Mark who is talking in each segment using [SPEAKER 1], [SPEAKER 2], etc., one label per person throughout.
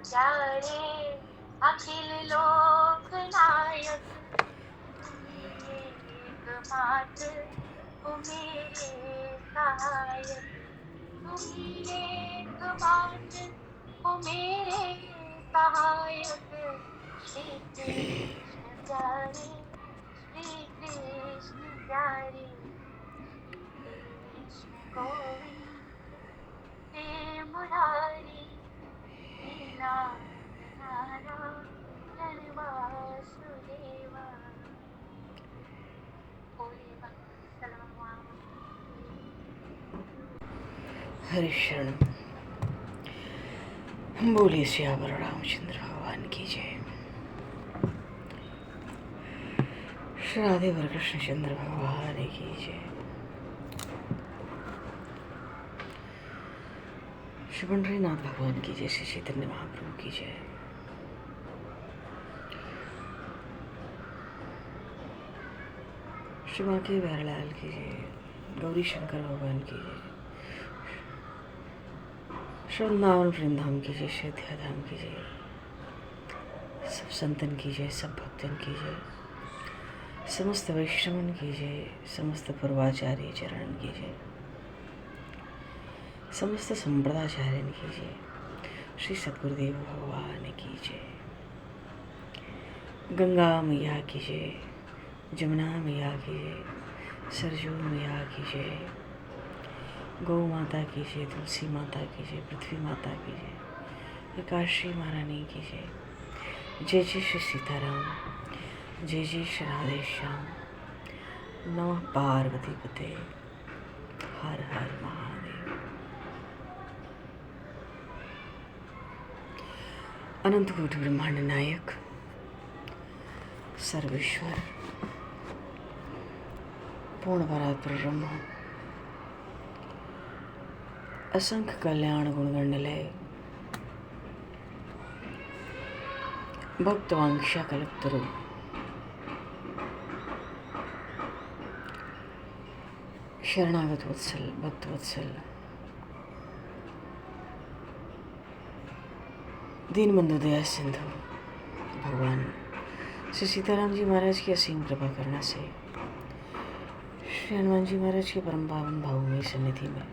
[SPEAKER 1] प्यारे अखिल लोक नायक, तुम्ही एकमात्र हो मेरे सहायक, तुम्ही एकमात्र हो मेरे सहायक। श्री कृष्ण प्यारे, श्री कृष्ण प्यारे, श्री कृष्ण गोविंद हे मुरारी, हे नाथ नारायण वासुदेवा। बोले भक्त सलमान।
[SPEAKER 2] हरिशरण। बोलिए सियावर रामचंद्र भगवान की जय। श्री राधे वर कृष्णचंद्र भगवान की जय। श्री पंढरीनाथ भगवान की जय। श्री चैतन्य महाप्रभु की जय। श्री बांके बिहारीलाल की जय। गौरी शंकर भगवान की जय। श्री वृंदावन प्रेमधाम की जय। श्री अयोध्या धाम की जय। सब संतन की जय, सब भक्तन की जय, समस्त वैष्णवन की जय, समस्त पूर्वाचार्य चरण की जय, समस्त संप्रदाचार्यन की जय। श्री सद्गुरुदेव भगवान की जय। गंगा मैया की जय, जमुना मैया की जय, सरजू मैया की जय, गौ माता की जय, तुलसी माता की जय, पृथ्वी माता की जय, काशी महारानी की जय। जय जय श्री सीताराम, जय जय श्री राधे श्याम। नमः पार्वती पते, हर हर महादेव। अनंत कोटि ब्रह्मांड नायक, सर्वेश्वर, पूर्ण परात्पर ब्रह्म, असंख्य कल्याण गुणगंडलय, भक्तवांक्षा कल्पतरु, शरणागत वत्सल, भक्त वत्सल, दीनबंधु दया सिंधु भगवान श्री सीताराम जी महाराज की असीम कृपा करना से श्री हनुमान जी महाराज के परम पावन भावमयी सन्निधि में,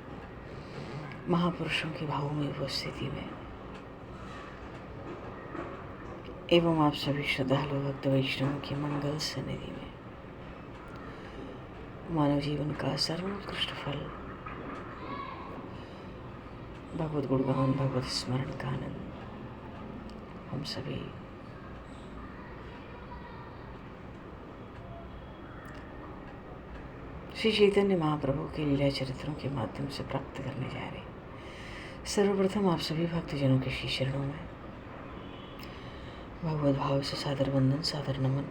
[SPEAKER 2] महापुरुषों की भावमयी उपस्थिति में एवं आप सभी श्रद्धालु भक्त वैष्णवों की मंगल सन्निधि में मानव जीवन का सर्वोत्कृष्ट फल भगवत गुणगान, भगवत स्मरण का आनंद हम सभी श्री चैतन्य महाप्रभु के लीला चरित्रों के माध्यम से प्राप्त करने जा रहे। सर्वप्रथम आप सभी भक्तजनों के श्री चरणों में भगवत भाव से सादर वंदन, सादर नमन।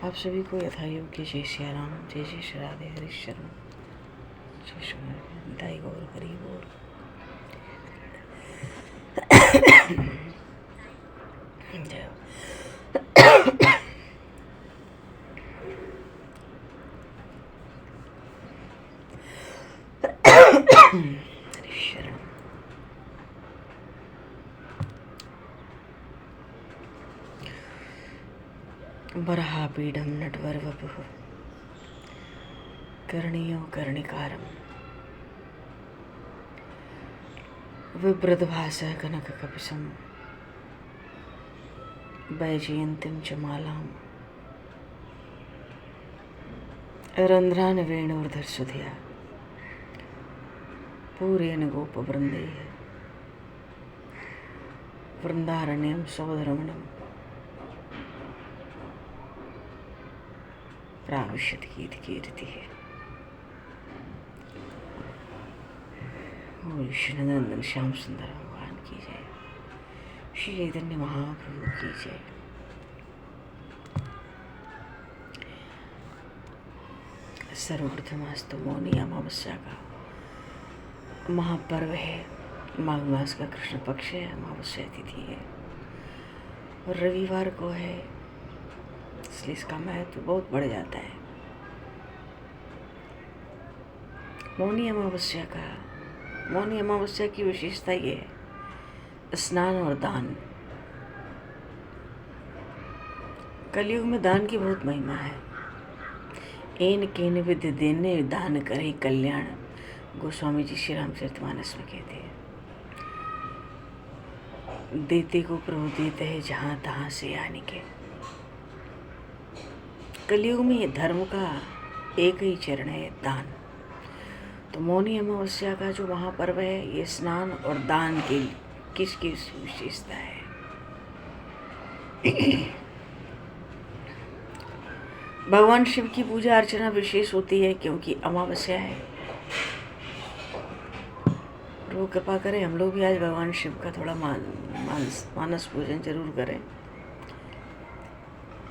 [SPEAKER 2] आप सभी को यथा योग्य जय सिया राम, जय जय श्री राधे हरिशरण, जय श्री दाई गौर हरि बोल। हरिशरण। बरहापीडं नटवरवपुः कर्णीयो कर्णिकारं बिभ्रद्भासः कनककपिशं वैजयन्तीं च मालां रन्ध्रान् वेणुर्धरसुधया पूरेण गोपवृन्दैः वृन्दारण्यं सौधरमणं प्राविशत कीर्तिः। बोल श्री नंदन श्याम सुंदर भगवान की जय। श्री चैतन्य महाप्रभु की जय। सर्वप्रथम आज तो मौनी अमावस्या का महापर्व है। माघ मास का कृष्ण पक्ष है, अमावस्या तिथि है और रविवार को है, इसलिए इसका महत्व तो बहुत बढ़ जाता है। मौनी अमावस्या की विशेषता ये है स्नान और दान। कलयुग में दान की बहुत महिमा है। एन केन विद देने दान करे कल्याण, गोस्वामी जी श्री रामचरितमानस में कहते हैं। देते को प्रभु देते हैं जहाँ तहाँ से आने के। कलयुग में धर्म का एक ही चरण है, दान। तो मौनी अमावस्या का जो महापर्व है, ये स्नान और दान की किसकी विशेषता है? भगवान शिव की पूजा अर्चना विशेष होती है क्योंकि अमावस्या है। वो कृपा करें हम लोग भी आज भगवान शिव का थोड़ा मानस पूजन जरूर करें।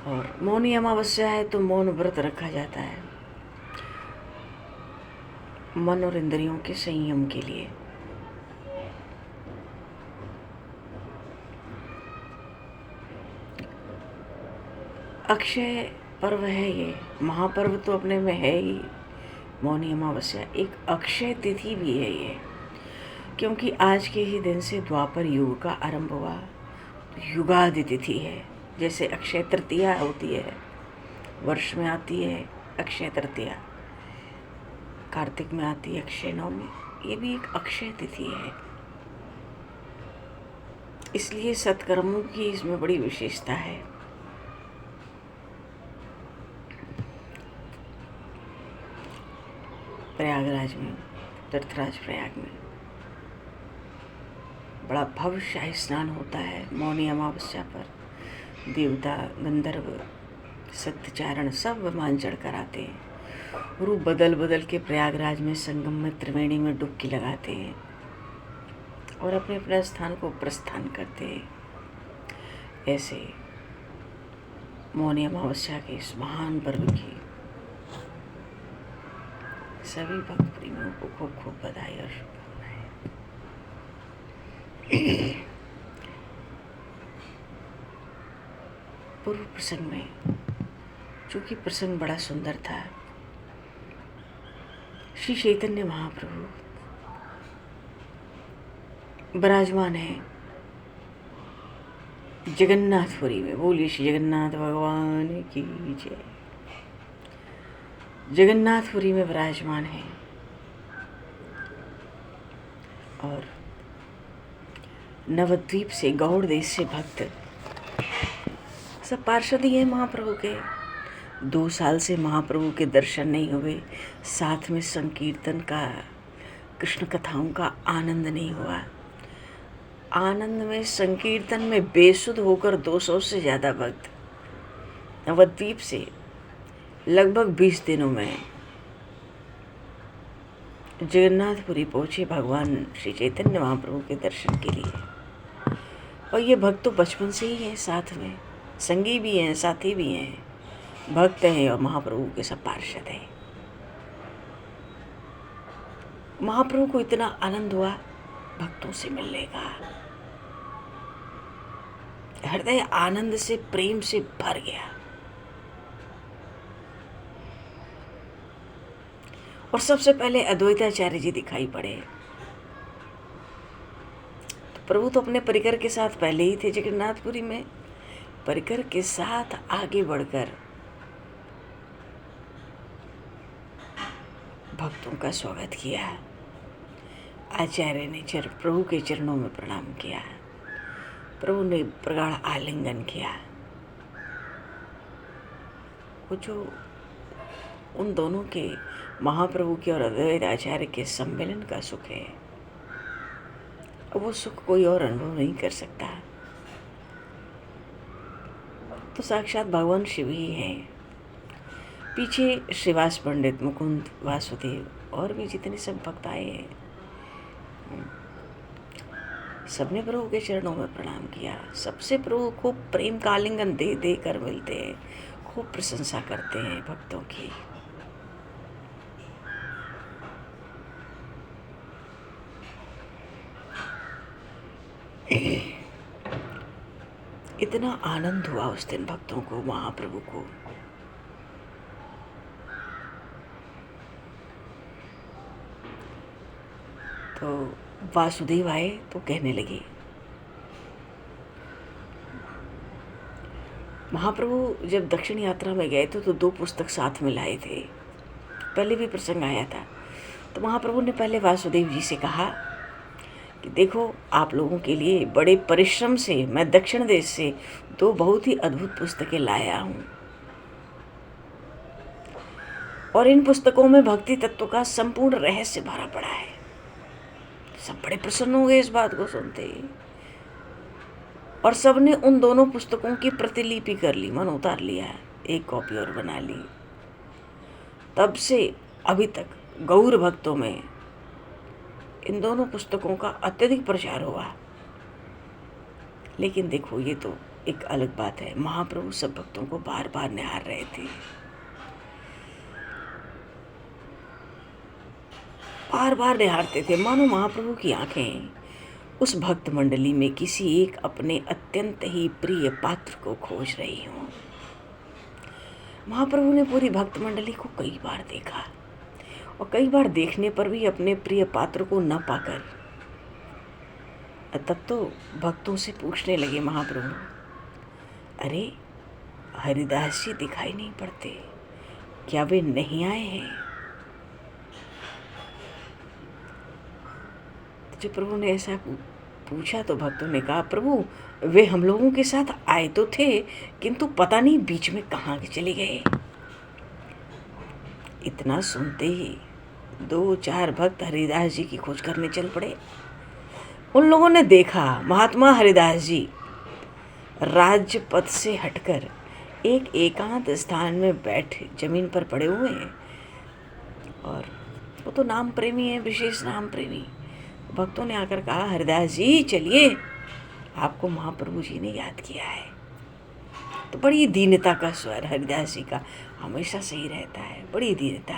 [SPEAKER 2] और मौनी अमावस्या है तो मौन व्रत रखा जाता है मन और इंद्रियों के संयम के लिए। अक्षय पर्व है ये, महापर्व तो अपने में है ही। मौनी अमावस्या एक अक्षय तिथि भी है ये, क्योंकि आज के ही दिन से द्वापर युग का आरंभ हुआ। युगादि तिथि है। जैसे अक्षय तृतीया होती है, वर्ष में आती है अक्षय तृतीया, कार्तिक में आती है अक्षय नवमी, ये भी एक अक्षय तिथि है। इसलिए सत्कर्मों की इसमें बड़ी विशेषता है। प्रयागराज में, तीर्थराज प्रयाग में बड़ा भव्य स्नान होता है मौनी अमावस्या पर। देवता, गंधर्व, सत्यचारण सब विमान चढ़कर आते हैं। रूप बदल बदल के प्रयागराज में संगम में त्रिवेणी में डुबकी लगाते हैं और अपने अपने स्थान को प्रस्थान करते हैं। ऐसे मौनी अमावस्या के इस महान पर्व की सभी भक्त प्रेमियों को खूब खूब बधाई और शुभकामनाएं। पूर्व प्रसंग में, चूंकि प्रसंग बड़ा सुंदर था, श्री चैतन्य महाप्रभु विराजमान है जगन्नाथपुरी में। बोलिए श्री जगन्नाथ भगवान की जय। जगन्नाथपुरी में विराजमान है और नवद्वीप से, गौड़ देश से भक्त सब पार्षद ही हैं महाप्रभु के। 2 साल से महाप्रभु के दर्शन नहीं हुए, साथ में संकीर्तन का, कृष्ण कथाओं का आनंद नहीं हुआ। आनंद में, संकीर्तन में बेसुध होकर 200 से ज़्यादा भक्त नवद्वीप से लगभग 20 दिनों में जगन्नाथपुरी पहुँचे भगवान श्री चैतन्य महाप्रभु के दर्शन के लिए। और ये भक्त तो बचपन से ही हैं, साथ में संगी भी हैं, साथी भी हैं, भक्त हैं और महाप्रभु के सब पार्षद हैं। महाप्रभु को इतना आनंद हुआ भक्तों से मिलने का, हृदय आनंद से, प्रेम से भर गया। और सबसे पहले अद्वैताचार्य जी दिखाई पड़े। तो प्रभु तो अपने परिकर के साथ पहले ही थे जगन्नाथपुरी में। परिकर के साथ आगे बढ़कर भक्तों का स्वागत किया। आचार्य ने प्रभु के चरणों में प्रणाम किया। प्रभु ने प्रगाढ़ आलिंगन किया। वो जो उन दोनों के, महाप्रभु के और अद्वैत आचार्य के सम्मेलन का सुख है, वो सुख कोई और अनुभव नहीं कर सकता। तो साक्षात भगवान शिव ही हैं। पीछे श्रीवास पंडित, मुकुंद, वासुदेव और भी जितने सब भक्त आए हैं, सबने प्रभु के चरणों में प्रणाम किया। सबसे प्रभु खूब प्रेम का आलिंगन दे दे कर मिलते हैं, खूब प्रशंसा करते हैं भक्तों की। इतना आनंद हुआ उस दिन भक्तों को, महाप्रभु को। तो वासुदेव आए तो कहने लगे, महाप्रभु जब दक्षिण यात्रा में गए थे तो 2 पुस्तक साथ में लाए थे। पहले भी प्रसंग आया था। तो महाप्रभु ने पहले वासुदेव जी से कहा कि देखो, आप लोगों के लिए बड़े परिश्रम से मैं दक्षिण देश से 2 बहुत ही अद्भुत पुस्तकें लाया हूँ, और इन पुस्तकों में भक्ति तत्व का संपूर्ण रहस्य भरा पड़ा है। सब बड़े प्रसन्न हो गए इस बात को सुनते ही, और सबने उन दोनों पुस्तकों की प्रतिलिपि कर ली, मन उतार लिया, एक कॉपी और बना ली। तब से अभी तक गौर भक्तों में इन दोनों पुस्तकों का अत्यधिक प्रचार हुआ। लेकिन देखो, ये तो एक अलग बात है। महाप्रभु सब भक्तों को बार बार निहार रहे थे, बार बार निहारते थे, मानो महाप्रभु की आंखें उस भक्त मंडली में किसी एक अपने अत्यंत ही प्रिय पात्र को खोज रही हों। महाप्रभु ने पूरी भक्त मंडली को कई बार देखा, और कई बार देखने पर भी अपने प्रिय पात्र को न पाकर तब तो भक्तों से पूछने लगे महाप्रभु, अरे हरिदास जी दिखाई नहीं पड़ते, क्या वे नहीं आए हैं? जब प्रभु ने ऐसा पूछा तो भक्तों ने कहा, प्रभु वे हम लोगों के साथ आए तो थे, किंतु पता नहीं बीच में कहाँ चले गए। इतना सुनते ही 2-4 भक्त हरिदास जी की खोज करने चल पड़े। उन लोगों ने देखा महात्मा हरिदास जी राज्य पथ से हटकर एक एकांत स्थान में बैठ जमीन पर पड़े हुए हैं, और वो तो नाम प्रेमी है, विशेष नाम प्रेमी। भक्तों ने आकर कहा, हरिदास जी चलिए, आपको महाप्रभु जी ने याद किया है। तो बड़ी दीनता का स्वर हरिदास जी का हमेशा सही रहता है, बड़ी दीनता।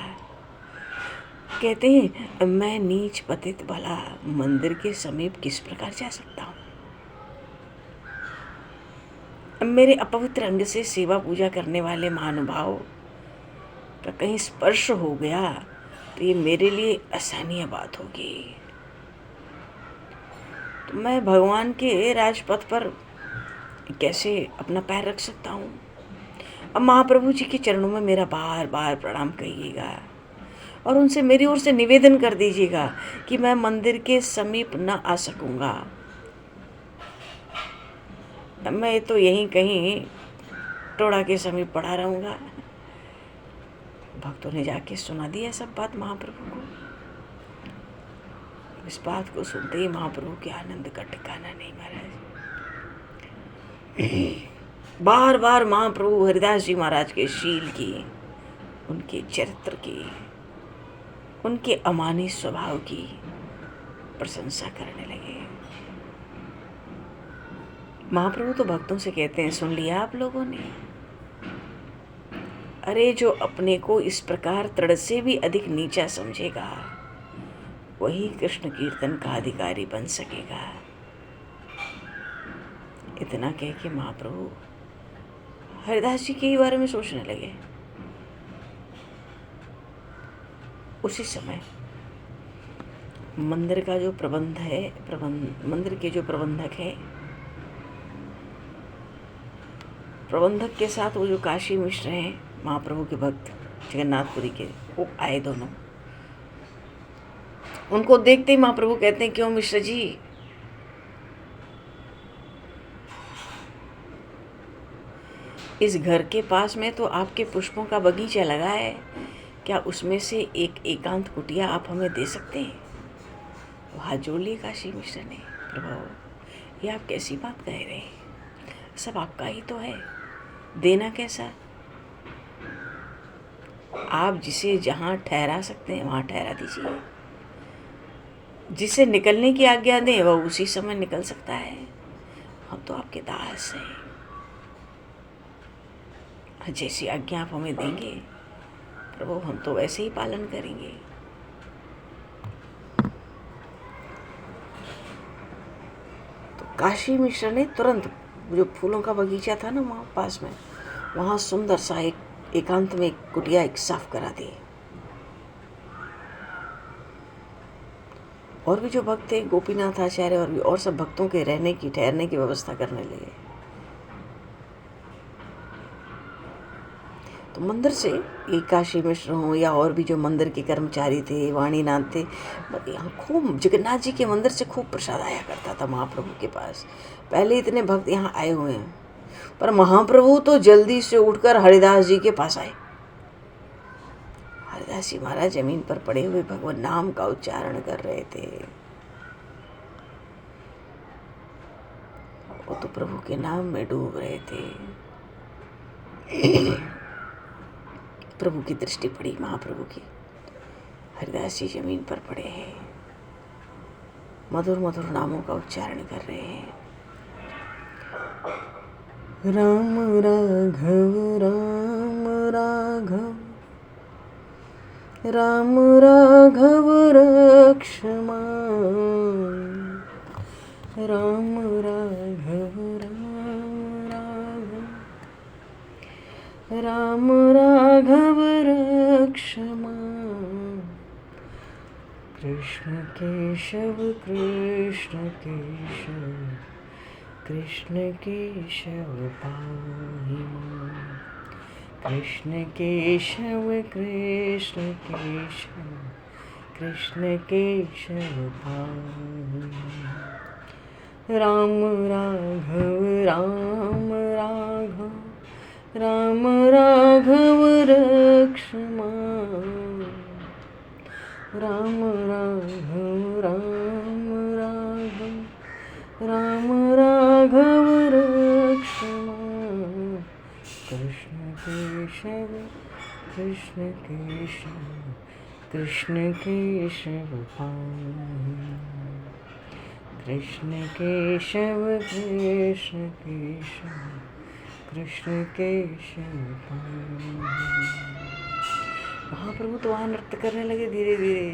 [SPEAKER 2] कहते हैं, मैं नीच पतित भला मंदिर के समीप किस प्रकार जा सकता हूँ? मेरे अपवित्र अंग से सेवा पूजा करने वाले महानुभाव का कहीं स्पर्श हो गया तो ये मेरे लिए असहनीय बात होगी। तो मैं भगवान के राजपथ पर कैसे अपना पैर रख सकता हूँ? अब महाप्रभु जी के चरणों में मेरा बार बार प्रणाम कहिएगा, और उनसे मेरी ओर से निवेदन कर दीजिएगा कि मैं मंदिर के समीप न आ सकूँगा। मैं तो यहीं कहीं टोड़ा के समीप पड़ा रहूँगा। भक्तों ने जाके सुना दिया सब बात महाप्रभु को। इस बात को सुनते ही महाप्रभु के आनंद का ठिकाना नहीं महाराज। बार बार महाप्रभु हरिदास जी महाराज के शील की, उनके चरित्र की, उनके अमानी स्वभाव की प्रशंसा करने लगे। महाप्रभु तो भक्तों से कहते हैं, सुन लिया आप लोगों ने? अरे जो अपने को इस प्रकार तृण से भी अधिक नीचा समझेगा वही कृष्ण कीर्तन का अधिकारी बन सकेगा। इतना कह के महाप्रभु हरिदास जी के बारे में सोचने लगे। उसी समय मंदिर का जो मंदिर के जो प्रबंधक है, प्रबंधक के साथ वो जो काशी मिश्र हैं, महाप्रभु के भक्त जगन्नाथपुरी के, वो आए दोनों। उनको देखते ही महाप्रभु कहते हैं, क्यों मिश्र जी, इस घर के पास में तो आपके पुष्पों का बगीचा लगा है, क्या उसमें से एक एकांत कुटिया आप हमें दे सकते हैं? तो हाथ जोड़ लिए काशी मिश्र ने, प्रभु ये आप कैसी बात कह रहे हैं? सब आपका ही तो है, देना कैसा? आप जिसे जहाँ ठहरा सकते हैं वहाँ ठहरा दीजिए, जिसे निकलने की आज्ञा दें वह उसी समय निकल सकता है। हम तो आपके दास हैं, जैसी आज्ञा आप हमें देंगे प्रभु हम तो वैसे ही पालन करेंगे। तो काशी मिश्र ने तुरंत जो फूलों का बगीचा था ना वहाँ पास में, वहाँ सुंदर सा एक एकांत में एक कुटिया एक साफ करा दी। और भी जो भक्त थे, गोपीनाथ आचार्य और भी और सब भक्तों के रहने की ठहरने की व्यवस्था करने लगे। तो मंदिर से ये काशी मिश्र हों या और भी जो मंदिर के कर्मचारी थे, वाणीनाथ थे, यहाँ खूब जगन्नाथ जी के मंदिर से खूब प्रसाद आया करता था महाप्रभु के पास। पहले इतने भक्त यहाँ आए हुए हैं, पर महाप्रभु तो जल्दी से उठकर हरिदास जी के पास आए। हरिदास जी महाराज जमीन पर पड़े हुए भगवान नाम का उच्चारण कर रहे थे। वो तो प्रभु के नाम में डूब रहे थे। प्रभु की दृष्टि पड़ी महाप्रभु की। हरिदास जी जमीन पर पड़े हैं, मधुर मधुर नामों का उच्चारण कर रहे हैं। राम राघव राम राघव राम राघव रक्षमा, राम राघव राम राघव राम राघव रक्षमा, कृष्ण केशव कृष्ण केशव कृष्ण केशव पाहि मां, कृष्ण केशव कृष्ण केशव कृष्ण केशव पाहि मां, राम राघव राम राघव राम राघव रक्षमा, राम राघव राम राघव राम राघव रक्षमा, कृष्ण केशव कृष्ण केशव कृष्ण केशव पाहि, कृष्ण केशव कृष्ण केशव कृष्ण केशव पाहि। महाप्रभु तो वहाँ नृत्य करने लगे धीरे धीरे।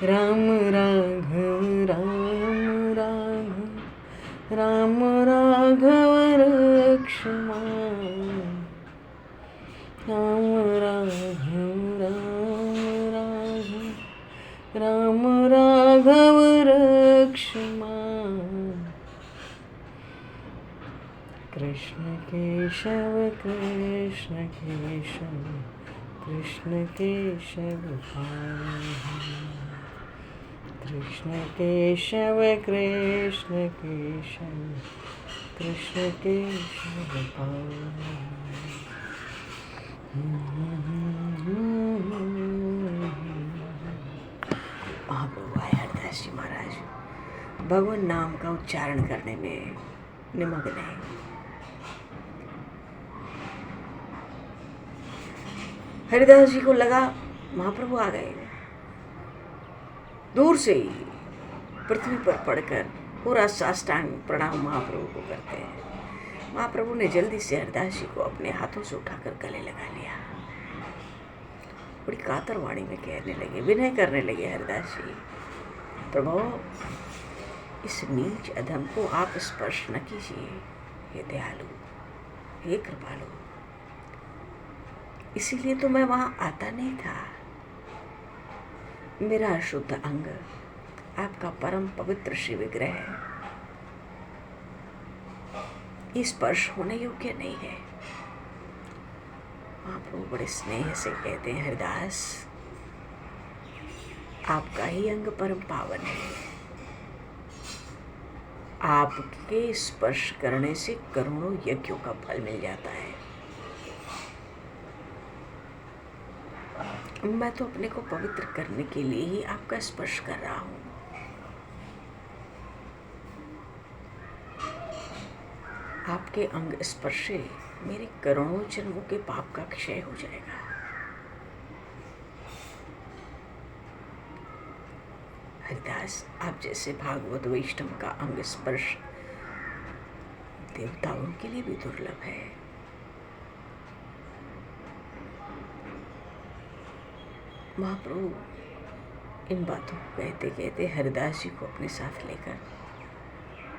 [SPEAKER 2] राम राघव राम राघव राम राघव रक्षमा, राम राघव राम राघव राम राघव रक्षमा, कृष्ण केशव कृष्ण केशव कृष्ण केशव पाहि, कृष्ण केशव कृष्ण केशव कृष्ण केशव पाहि। महाप्रभु आए हरिदास जी महाराज भगवान नाम का उच्चारण करने में निमग्न है। हरिदास जी को लगा महाप्रभु आ गए। दूर से ही पृथ्वी पर पड़कर पूरा साष्टांग प्रणाम महाप्रभु को करते हैं। महाप्रभु ने जल्दी से हरिदास जी को अपने हाथों से उठाकर गले लगा लिया। बड़ी कातर वाणी में कहने लगे, विनय करने लगे हरिदास जी, प्रभु इस नीच अधम को आप स्पर्श न कीजिए, हे दयालु, हे कृपालु। इसीलिए तो मैं वहां आता नहीं था। मेरा अशुद्ध अंग आपका परम पवित्र श्री विग्रह है, ये स्पर्श होने योग्य नहीं है। महाप्रभु बड़े स्नेह से कहते हैं, हरिदास आपका ही अंग परम पावन है। आपके स्पर्श करने से करोड़ों यज्ञों का फल मिल जाता है। मैं तो अपने को पवित्र करने के लिए ही आपका स्पर्श कर रहा हूं। आपके अंग स्पर्श से मेरे करोड़ों जन्मों के पाप का क्षय हो जाएगा। हरिदास आप जैसे भागवत वैष्णव का अंग स्पर्श देवताओं के लिए भी दुर्लभ है। महाप्रभु इन बातों को कहते कहते हरिदास जी को अपने साथ लेकर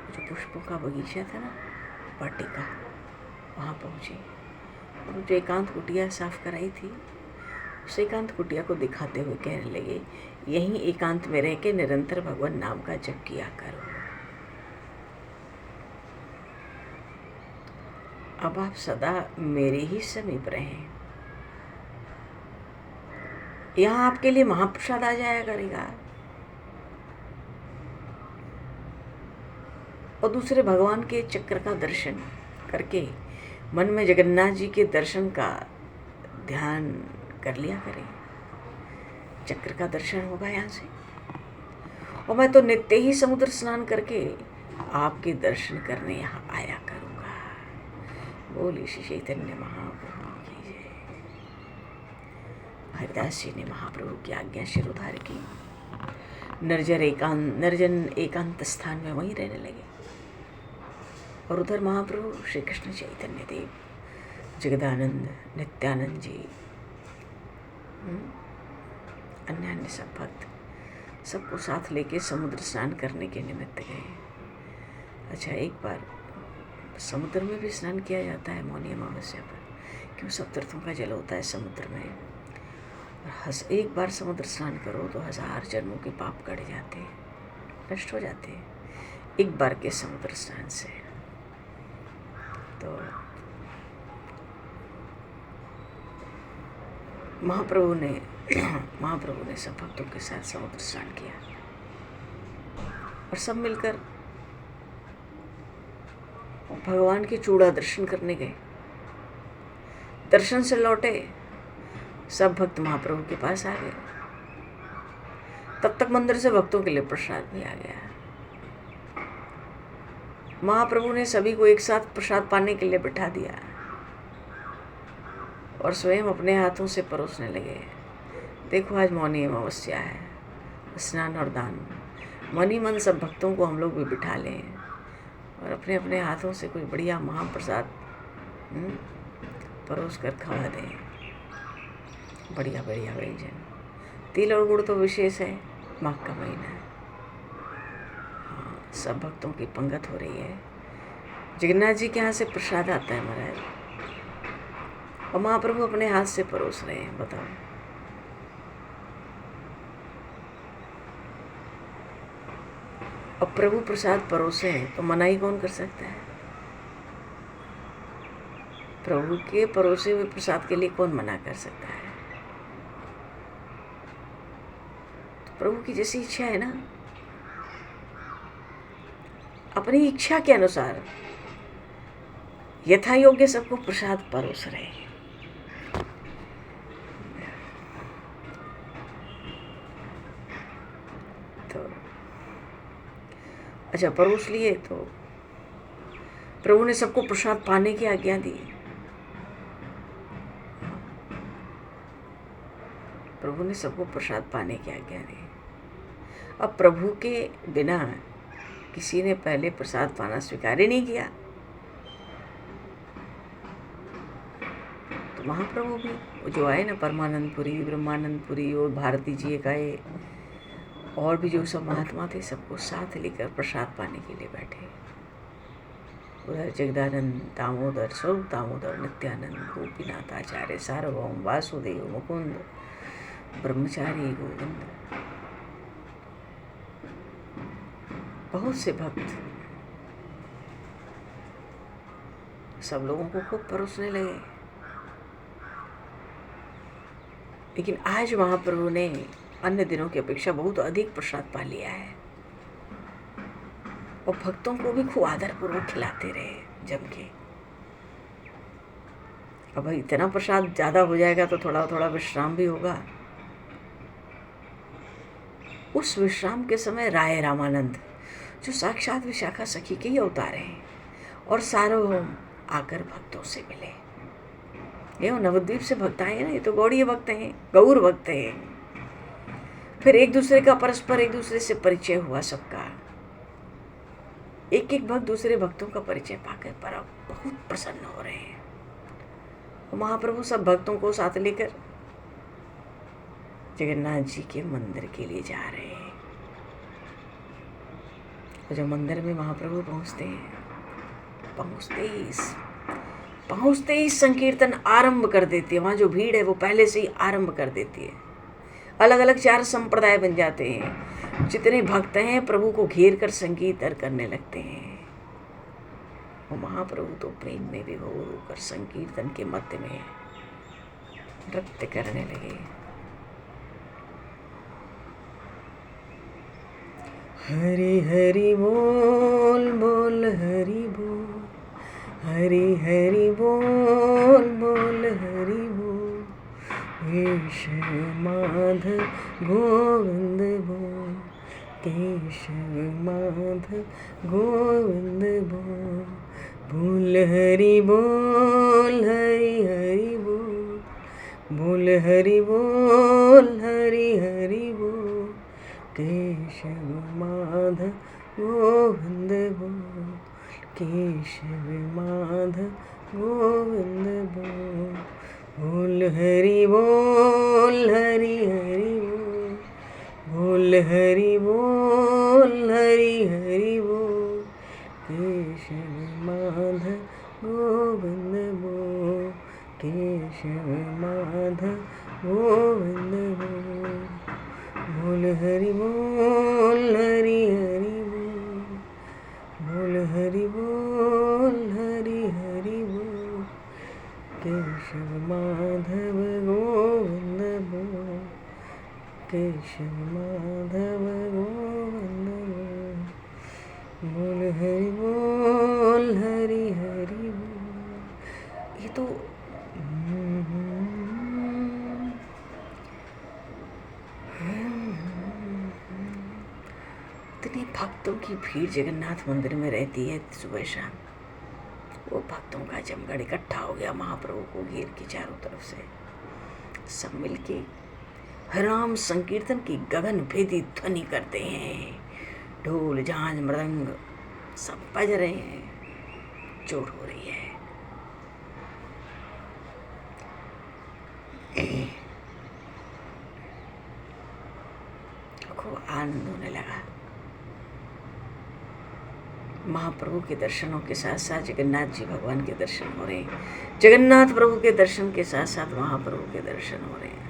[SPEAKER 2] जो पुष्पों का बगीचा था ना, वाटिका, वहाँ पहुँचे और जो एकांत कुटिया साफ कराई थी उस एकांत कुटिया को दिखाते हुए कहने लगे, यहीं एकांत में रह के निरंतर भगवान नाम का जप किया करो। अब आप सदा मेरे ही समीप रहें। यहाँ आपके लिए महाप्रसाद आ जाया करेगा और दूसरे भगवान के चक्र का दर्शन करके मन में जगन्नाथ जी के दर्शन का ध्यान कर लिया करें। चक्र का दर्शन होगा यहाँ से। और मैं तो नित्य ही समुद्र स्नान करके आपके दर्शन करने यहाँ आया करूँगा। बोली श्री चैतन्य महाप्रभु की जय। हरिदास जी ने महाप्रभु की आज्ञा शिरोधार्य की। निर्जन एकांत स्थान में वहीं रहने लगे। और उधर महाप्रभु श्री कृष्ण चैतन्य देव, जगदानंद, नित्यानंद जी, अन्य सब भक्त सबको साथ लेके समुद्र स्नान करने के निमित्त गए। अच्छा, एक बार समुद्र में भी स्नान किया जाता है मौनी अमावस्या पर, क्यों सब तीर्थों का जल होता है समुद्र में। और एक बार समुद्र स्नान करो तो 1000 जन्मों के पाप कट जाते हैं, नष्ट हो जाते हैं एक बार के समुद्र स्नान से। तो महाप्रभु ने सब भक्तों के साथ समुद्र स्नान किया और सब मिलकर भगवान के चूड़ा दर्शन करने गए। दर्शन से लौटे, सब भक्त महाप्रभु के पास आ गए। तब तक मंदिर से भक्तों के लिए प्रसाद भी आ गया। महाप्रभु ने सभी को एक साथ प्रसाद पाने के लिए बिठा दिया और स्वयं अपने हाथों से परोसने लगे। देखो, आज मौनी अमावस्या है, स्नान और दान। मन ही मन सब भक्तों को हम लोग भी बिठा लें और अपने अपने हाथों से कोई बढ़िया महाप्रसाद परोस कर खवा दें। बढ़िया बढ़िया व्यंजन। तिल और गुड़ तो विशेष है, माघ का महीना है। हाँ, सब भक्तों की पंगत हो रही है। जगन्नाथ जी के यहाँ से प्रसाद आता है महाराज, और महाप्रभु अपने हाथ से परोस रहे हैं। बताओ, अब प्रभु प्रसाद परोसे हैं तो मनाही कौन कर सकता है? प्रभु के परोसे हुए प्रसाद के लिए कौन मना कर सकता है? तो प्रभु की जैसी इच्छा है ना, अपनी इच्छा के अनुसार यथा योग्य सबको प्रसाद परोस रहे हैं। तो अच्छा, परोस लिए तो प्रभु ने सबको प्रसाद पाने की आज्ञा दी। प्रभु ने सबको प्रसाद पाने की आज्ञा दी। अब प्रभु के बिना किसी ने पहले प्रसाद पाना स्वीकार ही नहीं किया, तो महाप्रभु भी जो आए ना, परमानंदपुरी, ब्रह्मानंदपुरी और भारती जी एक आए, और भी जो सब महात्मा थे, सबको साथ लेकर प्रसाद पाने के लिए बैठे। उधर जगदानंद, दामोदर, स्वरूप दामोदर, नित्यानंद, गोपीनाथ, आचार्य, सार्वभौम, वासुदेव, मुकुंद, ब्रह्मचारी, गोविंद, बहुत से भक्त सब लोगों को खूब परोसने लगे। लेकिन आज महाप्रभु ने अन्य दिनों की अपेक्षा बहुत अधिक प्रसाद पा लिया है और भक्तों को भी खूब आदरपूर्वक खिलाते रहे जम के। अब इतना प्रसाद ज्यादा हो जाएगा तो थोड़ा थोड़ा विश्राम भी होगा। उस विश्राम के समय राय रामानंद, जो साक्षात विशाखा सखी के ही अवतार हैं, और सार्वभौम आकर भक्तों से मिले। ये नवद्वीप से भक्त आए ना, ये तो गौड़ीय भक्त हैं, गौर भक्त हैं। फिर एक दूसरे का परस्पर एक दूसरे से परिचय हुआ सबका। एक एक भक्त दूसरे भक्तों का परिचय पाकर पर बहुत प्रसन्न हो रहे हैं। महाप्रभु सब भक्तों को साथ लेकर जगन्नाथ जी के मंदिर के लिए जा रहे हैं। और जब मंदिर में महाप्रभु पहुंचते हैं, पहुंचते ही संकीर्तन आरंभ कर देती है। वहाँ जो भीड़ है वो पहले से ही आरंभ कर देती है। अलग अलग 4 संप्रदाय बन जाते हैं। जितने भक्त हैं प्रभु को घेर कर संगीत करने लगते हैं। वो महाप्रभु तो प्रेम में विभोर होकर संकीर्तन के मध्य में नृत्य करने लगे। हरि हरि बोल बोल हरि बोल, हरि हरि बोल बोल हरि बोल, केशव माधव गोविंद बोल, केशव माधव गोविंद बोल, बोल हरि बोल हरि हरि बोल, बोल हरि बोल हरि हरि बोल, केशव माधव गोविंद बोल, केशव माधव गोविंद बोल, बोल हरि बोल हरि हरि बोल, बोल हरि बोल हरि हरि बोल, केशव माधव गोविंद बोल, केशव माधव गोविंद बोल, बोल हरि बोल हरि हरि बोल, बोल हरि बोल हरि हरि बोल, केशव माधव गोविंद बोल, केशव माधव गोविंद बोल, बोल हरि बोल हरि हरि बोल। ये तो इतने भक्तों की भीड़ जगन्नाथ मंदिर में रहती है सुबह शाम। वो भक्तों का जमगढ़ इकट्ठा हो गया महाप्रभु को घेर के चारों तरफ से। सब मिलके राम संकीर्तन की गगन भेदी ध्वनि करते हैं। ढोल झांझ मृदंग सब बज रहे हैं, जोर हो रही है। खूब आनंद होने लगा। महाप्रभु के दर्शनों के साथ साथ जगन्नाथ जी भगवान के दर्शन हो रहे हैं। जगन्नाथ प्रभु के दर्शन के साथ साथ महाप्रभु के दर्शन हो रहे हैं।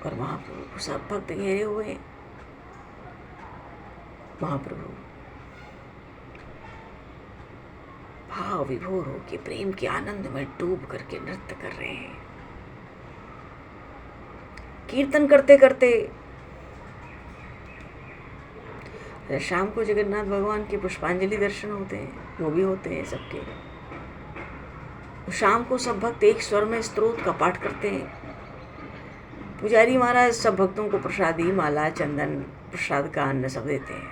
[SPEAKER 2] और महाप्रभु को सब भक्त घेरे हुए। महाप्रभु भाव विभोर होकर प्रेम के आनंद में डूब करके नृत्य कर रहे हैं। कीर्तन करते करते शाम को जगन्नाथ भगवान के पुष्पांजलि दर्शन होते हैं, वो भी होते हैं सबके। शाम को सब भक्त एक स्वर में स्तोत्र का पाठ करते हैं। पुजारी महाराज सब भक्तों को प्रसादी, माला, चंदन, प्रसाद का अन्न सब देते हैं।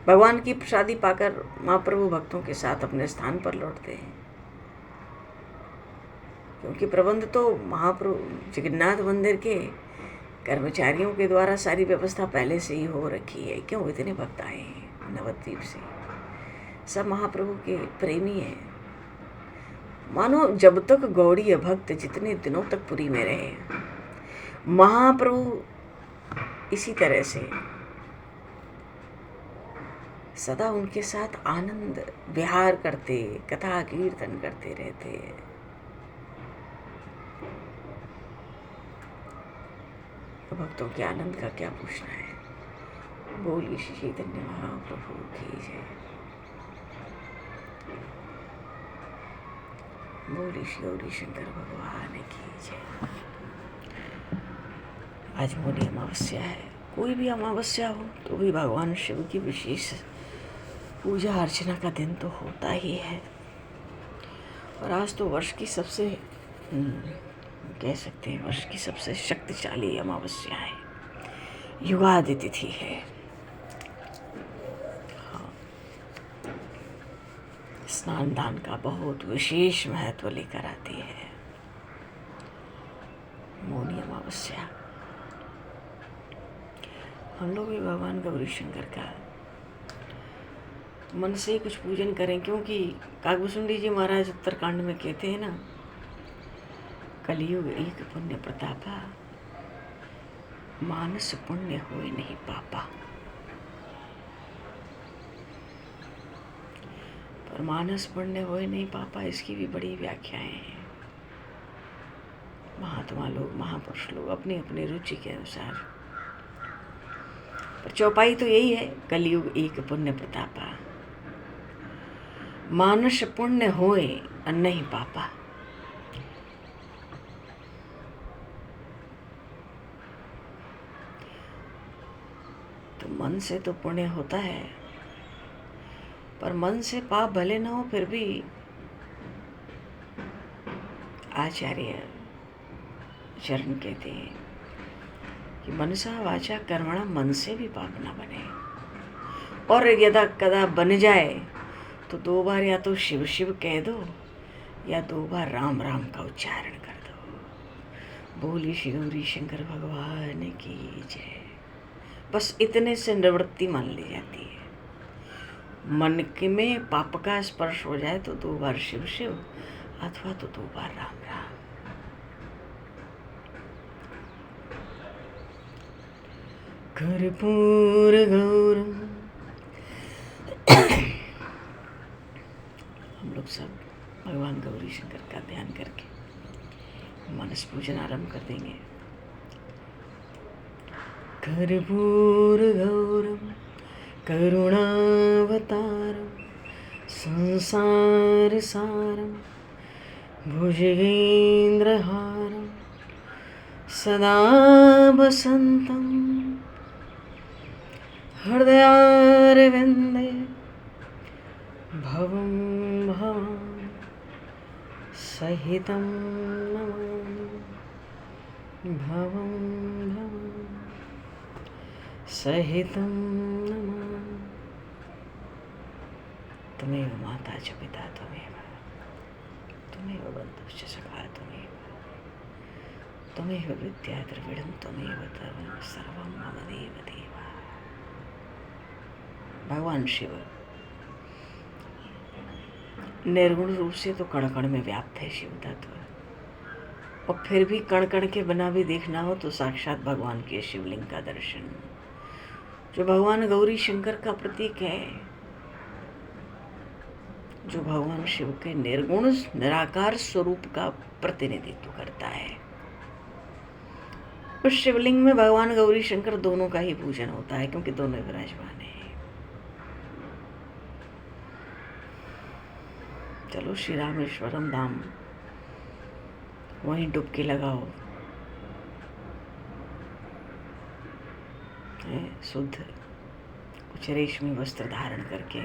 [SPEAKER 2] भगवान की प्रसादी पाकर महाप्रभु भक्तों के साथ अपने स्थान पर लौटते हैं, क्योंकि प्रबंध तो महाप्रभु जगन्नाथ मंदिर के कर्मचारियों के द्वारा सारी व्यवस्था पहले से ही हो रखी है। क्यों इतने भक्त आए हैं नवद्वीप से, सब महाप्रभु के प्रेमी हैं। मानो जब तक गौड़ीय भक्त जितने दिनों तक पुरी में रहे, महाप्रभु इसी तरह से सदा उनके साथ आनंद विहार करते, कथा कीर्तन करते रहते हैं। भक्तों के आनंद का क्या पूछना है। बोलिए श्री चैतन्य महाप्रभु की जय, बोलिए श्री गौरी शंकर भगवान की जय। आज मौनी अमावस्या है। कोई भी अमावस्या हो तो भी भगवान शिव की विशेष पूजा अर्चना का दिन तो होता ही है। और आज तो वर्ष की सबसे कह सकते हैं वर्ष की सबसे शक्तिशाली अमावस्या है, युगादि तिथि है। हाँ, स्नान दान का बहुत विशेष महत्व लेकर आती है मौनी अमावस्या। हम लोग भी भगवान गौरी शंकर का मन से ही कुछ पूजन करें, क्योंकि काकभूषुंडी जी महाराज उत्तरकांड में कहते हैं ना, कलियुग एक पुण्य प्रतापा, मानस पुण्य होए नहीं पापा। पर मानस पुण्य होए नहीं पापा, इसकी भी बड़ी व्याख्याएं हैं। महात्मा लोग, महापुरुष लोग अपनी अपनी रुचि के अनुसार, पर चौपाई तो यही है, कलियुग एक पुण्य प्रतापा, मानस पुण्य होए नहीं पापा। तो मन से तो पुण्य होता है, पर मन से पाप भले न हो फिर भी आचार्य चरण कहते हैं कि मनसा वाचा कर्मणा, मन से भी पाप ना बने। और यदा कदा बन जाए तो 2 बार या तो शिव शिव कह दो या 2 बार राम राम का उच्चारण कर दो। बोली श्री गौरी शंकर भगवान की जय। बस इतने से निवृत्ति मान ली जाती है। मन के में पाप का स्पर्श हो जाए तो 2 बार शिव शिव अथवा तो 2 बार राम राम। कर्पूर गौरम। हम लोग सब भगवान गौरी शंकर का ध्यान करके मानस पूजन आरंभ कर देंगे। कर्पूर गौरम करुणावतारम संसार सारम भुजगेन्द्रहारम सदा वसन्तं हृदयारविन्दे भवं भवानि सहितं नमामि। भवं भवानि सहितं नमामि। त्वमेव माता च पिता त्वमेव, त्वमेव बन्धुश्च सखा त्वमेव, त्वमेव विद्या द्रविडं त्वमेव सर्वं मम देव देवा। भगवान शिव निर्गुण रूप से तो कण कण में व्याप्त है शिव तत्व, और फिर भी कण कण के बिना भी देखना हो तो साक्षात भगवान के शिवलिंग का दर्शन, जो भगवान गौरी शंकर का प्रतीक है, जो भगवान शिव के निर्गुण निराकार स्वरूप का प्रतिनिधित्व करता है। उस शिवलिंग में भगवान गौरी शंकर दोनों का ही पूजन होता है, क्योंकि दोनों विराजमान है। चलो श्री रामेश्वरम धाम वहीं डुबकी लगाओ, शुद्ध कुछ रेशमी वस्त्र धारण करके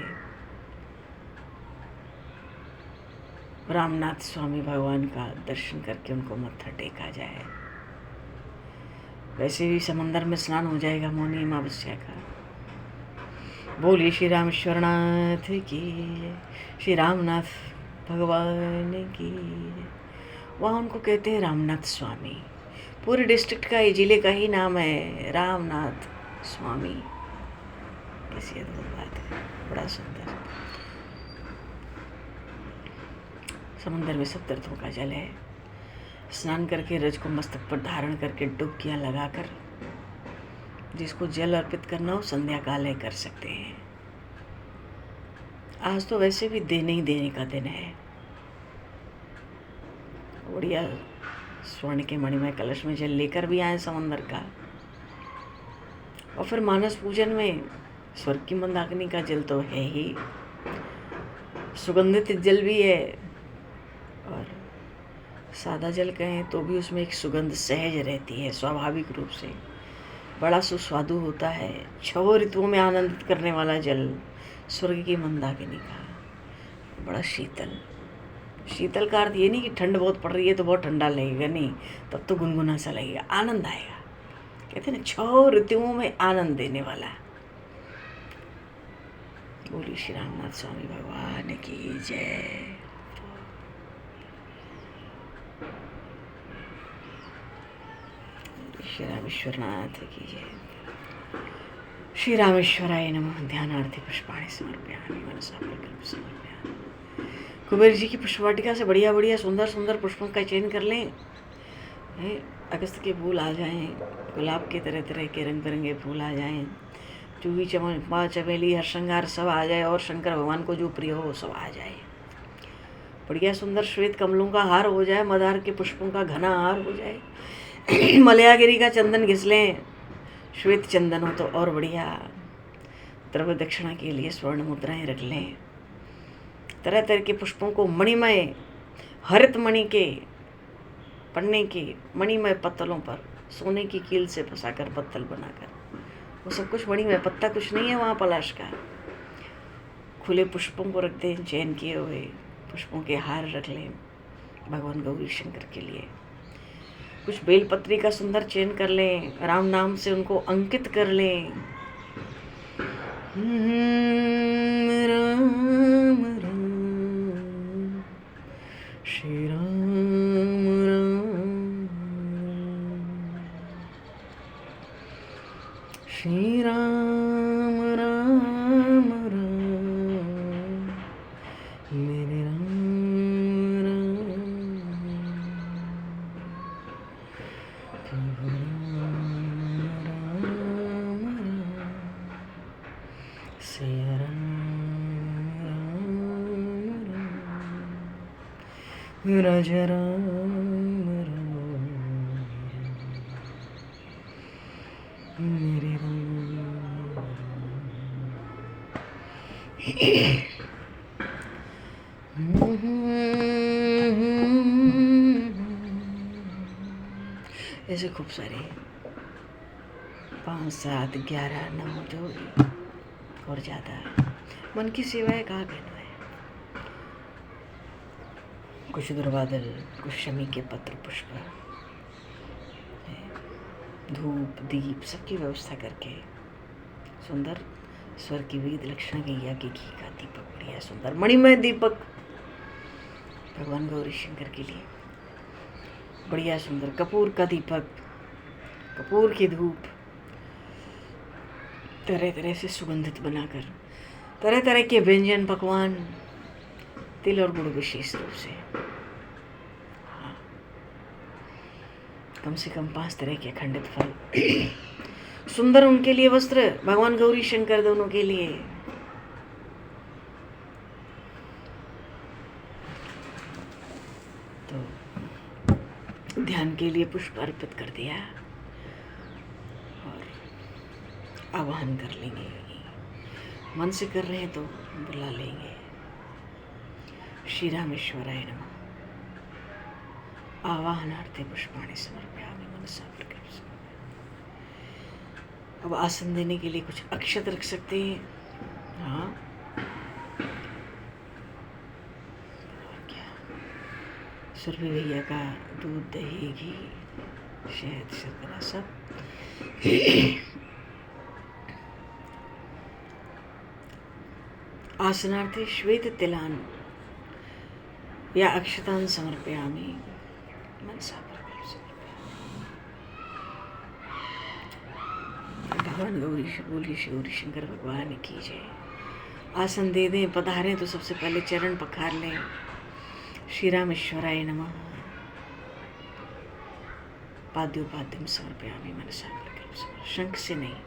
[SPEAKER 2] रामनाथ स्वामी भगवान का दर्शन करके उनको मत्था टेका जाए। वैसे भी समंदर में स्नान हो जाएगा मौनी अमावस्या का। बोलिए श्री रामेश्वरनाथ की, श्री रामनाथ भगवान की। वहाँ उनको कहते हैं रामनाथ स्वामी। पूरे डिस्ट्रिक्ट का, ये जिले का ही नाम है रामनाथ स्वामी। कैसी अद्भुत बात है, बड़ा सुंदर। समंदर में सब तीर्थों का जल है। स्नान करके रज को मस्तक पर धारण करके डुबकियां लगाकर जिसको जल अर्पित करना हो संध्या काल कर सकते हैं। आज तो वैसे भी देने ही देने का दिन है। बढ़िया स्वर्ण के मणिमय कलश में जल लेकर भी आए समंदर का, और फिर मानस पूजन में स्वर्ग की मंदाकिनी का जल तो है ही, सुगंधित जल भी है, और सादा जल कहें तो भी उसमें एक सुगंध सहज रहती है स्वाभाविक रूप से, बड़ा सुस्वादु होता है। 6 ऋतुओं में आनंदित करने वाला जल स्वर्ग की मंदाकिनी का, बड़ा शीतल। शीतल का अर्थ ये नहीं कि ठंड बहुत पड़ रही है तो बहुत ठंडा लगेगा, नहीं, तब तो गुनगुना सा लगेगा, आनंद आएगा। कहते हैं ना 6 ऋतुओं में आनंद देने वाला। बोली श्री रामनाथ स्वामी भगवान की जय। श्री रामेश्वरनाथ की जय। श्री रामेश्वराय नमः। ध्यानार्थी पुष्पाणि समर्पयामि मनसा प्रकल्प समर्पयामि। कुबेर जी की पुष्पवाटिका से बढ़िया बढ़िया सुंदर सुंदर पुष्पों का चयन कर लें। अगस्त के फूल आ जाएं, गुलाब के तरह तरह के रंग बिरंगे फूल आ जाएं, जूही चंपा चमेली हर श्रृंगार सब आ जाए, और शंकर भगवान को जो प्रिय हो वो सब आ जाए। बढ़िया सुंदर श्वेत कमलों का हार हो जाए, मदार के पुष्पों का घना हार हो जाए, मलयागिरी का चंदन घिस लें, श्वेत चंदन हो तो और बढ़िया। द्रव्य दक्षिणा के लिए स्वर्ण मुद्राएं रख लें, तरह तरह के पुष्पों को मणिमय हरित मणि के पन्ने के मणिमय पत्तलों पर सोने की कील से फंसाकर पत्तल बनाकर, वो सब कुछ मणिमय, पत्ता कुछ नहीं है वहाँ पलाश का। खुले पुष्पों को रख दें, चयन किए हुए पुष्पों के हार रख लें भगवान गौरी शंकर के लिए। कुछ बेलपत्री का सुंदर चयन कर लें, राम नाम से उनको अंकित कर लें। राम राम श्री राम राम श्री राम राम राम मेरे राम सिया राजा राम मेरे ऐसे खूब सारे 5, 7, 11, 9 जो भी और ज़्यादा मन की सेवाएं कहाँ कहना है। कुछ दुर्वादल, कुछ शमी के पत्र पुष्प, धूप दीप सबकी व्यवस्था करके सुंदर स्वर की वेद लक्षण गैया के घी का दीपक, बढ़िया सुंदर मणिमय दीपक भगवान गौरी शंकर के लिए, बढ़िया सुंदर कपूर का दीपक, कपूर की धूप, तरह तरह से सुगंधित बनाकर तरह तरह के व्यंजन पकवान, तिल और गुड़ विशेष रूप से, हाँ, कम से कम 5 तरह के अखंडित फल, सुंदर उनके लिए वस्त्र भगवान गौरी शंकर दोनों के लिए, तो ध्यान के लिए पुष्प अर्पित कर दिया और आवाहन कर लेंगे। मन से कर रहे हैं तो बुला लेंगे। श्री रामेश्वराय नमः। आवाहनार्थे पुष्पाणि समर्पयामि मनसा प्रकृति। अब आसन देने के लिए कुछ अक्षत रख सकते हैं। हाँ, और क्या, सुरभि भैया का दूध, दही, घी, शहद, शर्करा सब आसनार्थे श्वेत तिलान या अक्षतान समर्पयामि मनसा भगवान गौरी शंकर भगवान की जय। आसन दे दें, पधारें तो सबसे पहले चरण पखार लें। श्री रामेश्वराय नमः। पाद्योपाद्यम समर्पयामि मनसा प्रकृति। शंख से नहीं,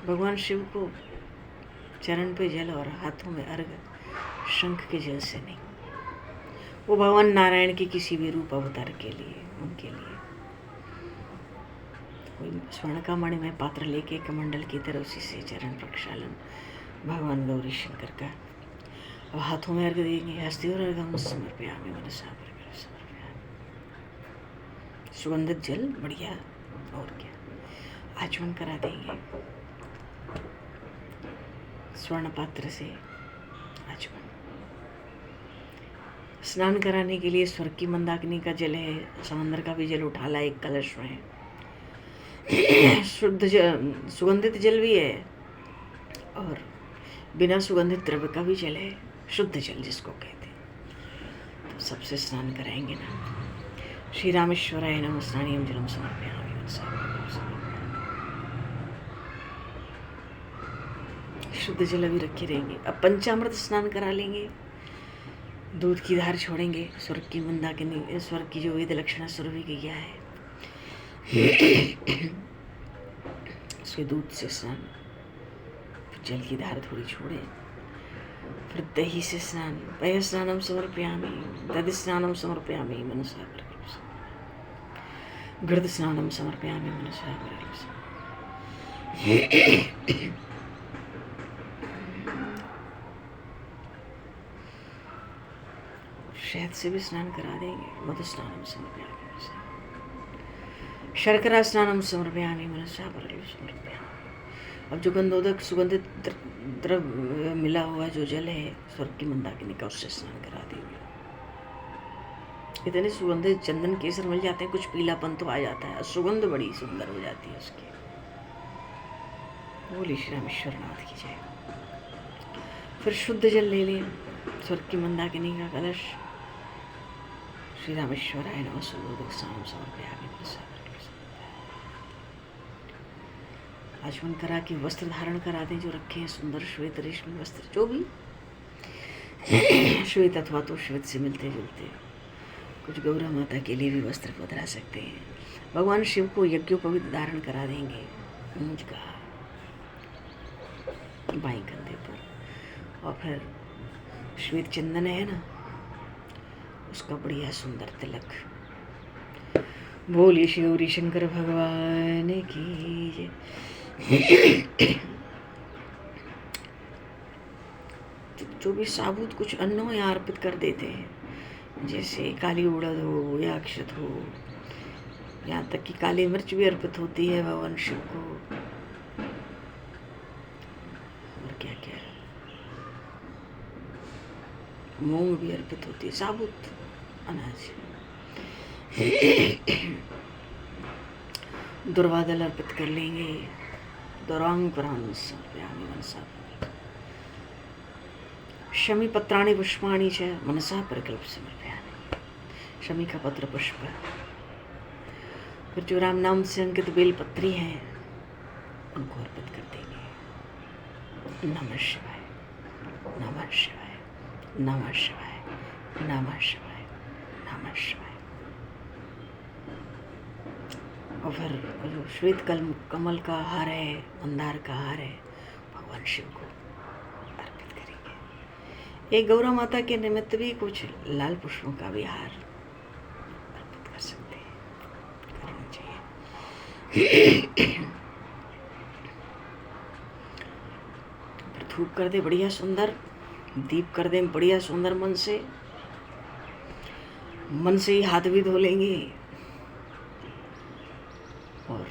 [SPEAKER 2] भगवान शिव को चरण पे जल और हाथों में अर्घ शंख के जल से नहीं, वो भगवान नारायण के किसी भी रूप अवतार के लिए, उनके लिए कोई स्वर्ण का मणिमय पात्र लेके कमंडल की तरह उसी से चरण प्रक्षालन भगवान गौरी शंकर का। अब हाथों में अर्घ देंगे। हस्ती और अर्घम समर्पयामि मनसा प्रकृति समर्पयामि। सुगंधित जल बढ़िया, और क्या, आचमन करा देंगे स्वर्ण पात्र से आचमन। स्नान कराने के लिए स्वर्ग की मंदाकिनी का जल है, समंदर का भी जल उठा ला एक कलश में। शुद्ध जल, सुगंधित जल भी है और बिना सुगंधित द्रव्य का भी जल है, शुद्ध जल जिसको कहते हैं। तो सबसे स्नान कराएंगे ना। श्री रामेश्वराय नमः। स्नानियम जलम समर्पयामि मनसा। शुद्ध जल अभी रखे रहेंगे। अब पंचामृत स्नान करा लेंगे। दूध की धार छोड़ेंगे। स्वर्ग की मंदाकिनी, स्वर्ग की जो वेद लक्षणा सुरभि गैया है, उसके दूध से स्नान, जल की धार थोड़ी छोड़े, फिर दही से स्नान। पय स्नानम समर्पयामि, दधि स्नानम समर्पयामि मनसा प्रकृति। घृत स्नानम समर्पयामि मनसा प्रकृति। शहद से भी स्नान करा देंगे। मधु स्नानम समर्पयामि मनसा, शर्करा स्नानम समर्पयामि मनसा परले समर्पयामि। अब जो गंधोदक सुगंधित द्रव्य मिला हुआ जो जल है स्वर्ग की मंदाकिनी का, उससे स्नान करा देंगे। इतने सुगंधित चंदन केसर मिल जाते हैं, कुछ पीलापन तो आ जाता है, सुगंध बड़ी सुंदर हो जाती है उसकी। बोली श्री रामेश्वर नाथ की जय। फिर शुद्ध जल ले लें, स्वर्ग की मंदाकिनी का कलश। श्री रामेश्वराय नमः सुगंधित स्नानम समर्पयामि मनसा। आचमन करा के वस्त्र धारण करा दें जो रखे हैं, सुंदर श्वेत रेशमी वस्त्र, जो भी श्वेत अथवा तो श्वेत से मिलते जुलते। कुछ गौरा माता के लिए भी वस्त्र पधरा सकते हैं। भगवान शिव को यज्ञोपवीत धारण करा देंगे, मूंज का बाई कंधे पर, और फिर श्वेत चंदन है ना, उसका बढ़िया सुंदर तिलक। बोलिए श्री गौरी शंकर भगवान की जय। जो भी साबुत कुछ अन्न हो यहाँ अर्पित कर देते हैं, जैसे काली उड़द हो या अक्षत हो, यहाँ तक कि काली मिर्च भी अर्पित होती है भगवान शिव को। और क्या क्या, मूंग भी अर्पित होती है, साबुत अनाज। दुर्वादल अर्पित कर लेंगे। दुरांकुरान् समर्पयामि मनसा। शमी पत्राणि पुष्पाणि च मनसा परिकल्प समर्पयामि। शमी का पत्र पुष्प। फिर जो राम नाम से अंकित बेलपत्री हैं उनको अर्पित कर देंगे। नमः शिवाय, नमः शिवाय, नमः शिवाय, नमः शिवाय, नमः शिवाय। और फिर जो श्वेत कमल का हार है, मंदार का हार है, भगवान शिव को अर्पित करेंगे। एक गौरा माता के निमित्त भी कुछ लाल पुष्पों का भी हार अर्पित कर सकते हैं, करना चाहिए। फिर धूप कर दे बढ़िया सुंदर, दीप कर दे बढ़िया सुंदर, मन से ही हाथ भी धो लेंगे। और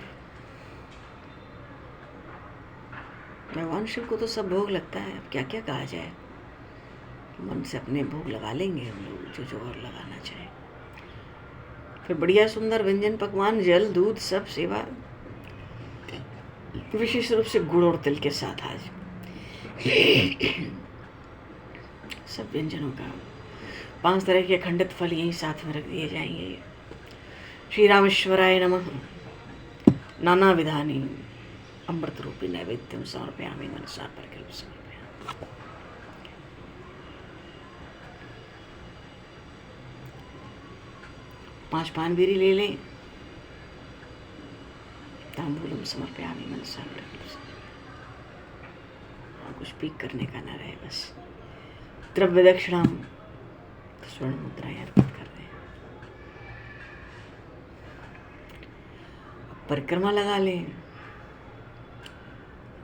[SPEAKER 2] भगवान शिव को तो सब भोग लगता है, अब क्या क्या कहा जाए। मन से अपने भोग लगा लेंगे हम लोग, जो और लगाना चाहे। फिर बढ़िया सुंदर व्यंजन पकवान, जल दूध सब सेवा, विशेष रूप से गुड़ और तिल के साथ आज सब व्यंजनों का 5 तरह के अखंडित फल यहीं साथ में रख दिए जाएंगे। श्री रामेश्वराय नमः। नाना विधानी अमृत रूपी नैवेद्यम समर्पयामि मनसा परिकल्प समर्पयामि। पांच पानबीरी ले लें। तांबूलम समर्पयामि मनसा परिकल्प समर्पयामि। कुछ पीक करने का न रहे बस। द्रव्य दक्षिणाम स्वर्ण मुद्राएं अर्पित कर दें। परिक्रमा लगा लें,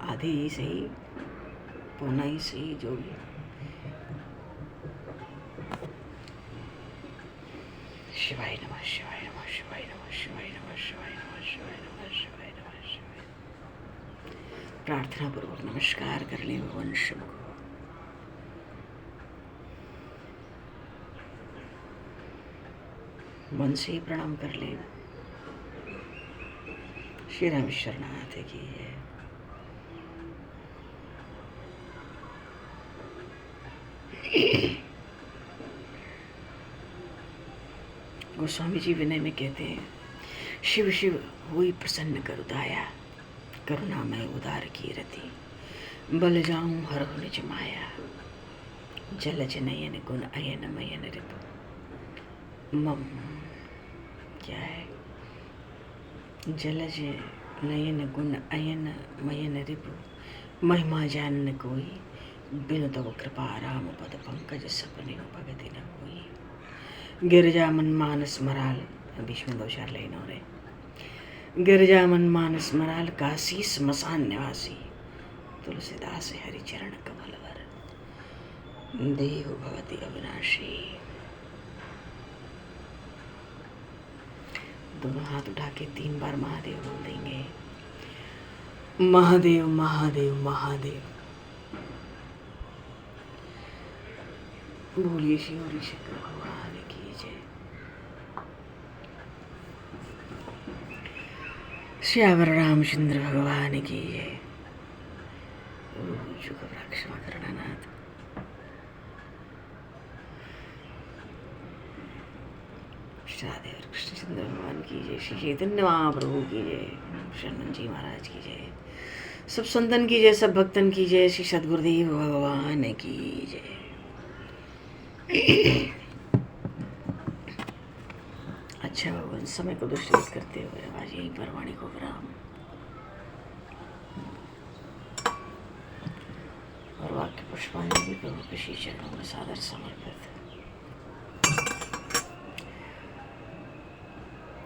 [SPEAKER 2] आधी ही सही, पौना ही सही, जो भी। शिवाय नमः, शिवाय नमः, शिवाय नमः, शिवाय नमः, शिवाय नमः, शिवाय नमः, शिवाय नमः, शिवाय। प्रार्थना पूर्वक नमस्कार कर लें भगवान शिव को। मन से ही प्रणाम कर लें। श्री रामेश्वर नाथ की है। गोस्वामी जी विनय में कहते हैं, शिव शिव हुई प्रसन्न करु दाया, करुणामय उदार की रति, बल जाऊं हर निज माया, जलज नयन गुण अयन मयन रिपु। मम क्या है? जलज नयन गुण अयन मयन रिपु, महिमा जानन कोई, बिनु तव कृपा राम पद पंकज सपने भगति न कोई। गिरजा मन मानस मराल, बीच में 2-4 लाइन और है। गिरजा मन मानस मराल, काशी स्मशान निवासी, तुलसीदास हरिचरण कमल वर, देव भगति अविनाशी। दोनों हाथ उठा के 3 बार महादेव बोल देंगे। महादेव महादेव महादेव। बोलिए श्री हरि शंकर भगवान की जय। श्यावर रामचंद्र भगवान की जय। क्षमा करना नाथ। राधे और कृष्णचंद्र भगवान की जय। श्री चैतन्य महाप्रभु की जय। शरण जी महाराज की जय। सब संतन की जय, सब भक्तन की जय। श्री सद्गुरुदेव भगवान की जय। अच्छा भगवान, समय को दुष्ट करते हुए आज यहीं पर वाणी को विराम और वाक्य पुष्पांजलि प्रभु के श्री चरणों में सादर समर्पित।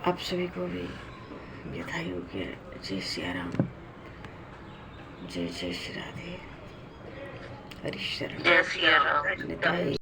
[SPEAKER 2] आप सभी को भी यथायु के जय सिया राम, जय जय श्री राधे, हरि शरण,
[SPEAKER 1] जय सिया राम।
[SPEAKER 2] निताई।